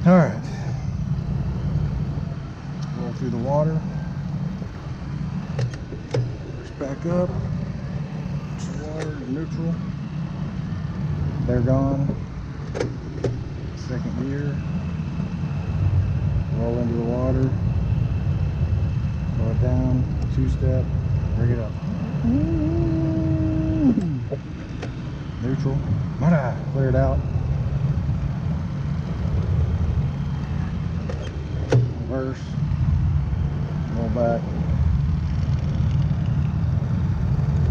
All right. Roll through the water. Push back up. To water, neutral. They're gone. Second gear. Roll into the water. Slow it down. Two-step. Bring it up. Neutral. Clear it out. Reverse. Roll back.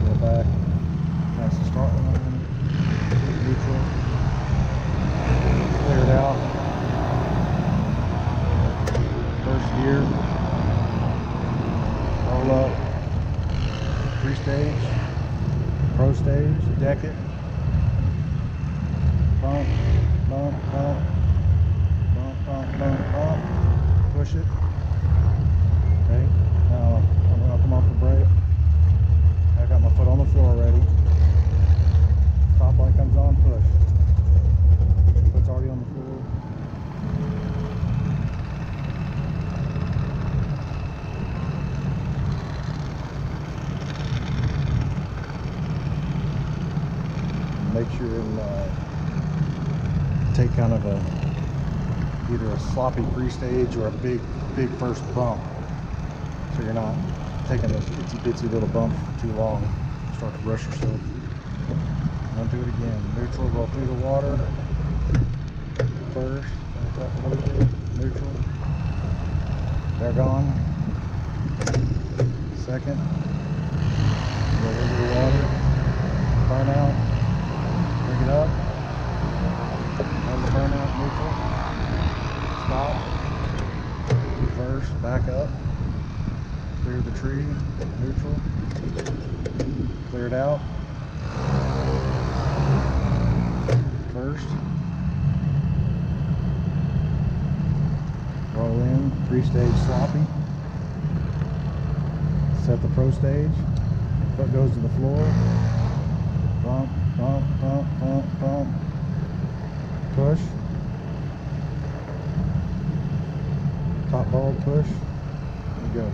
Roll back. That's the start line. Neutral. Clear it out. First gear. Roll up. Three-stage. Pro stage. Deck it. Bump, bump, bump. Bump, bump, bump, bump. Push it. Okay. Now I'm going to come off the brake. I got my foot on the floor already. Top light comes on, push. Foot's already on the floor. Make sure and take kind of either a sloppy pre-stage or a big first bump, so you're not taking those itsy bitsy little bumps for too long. Start to rush yourself. Don't do it again. Neutral, roll through the water. First, back up a little bit. Neutral. They're gone. Second. Roll into the water. Burn out. Bring it up. On the burnout, neutral. Stop. Reverse, back up. Clear the tree, neutral. Clear it out. First. Roll in, three-stage sloppy. Set the pro stage. Foot goes to the floor. Bump, bump, bump, bump, bump. Push. Top ball push. There you go.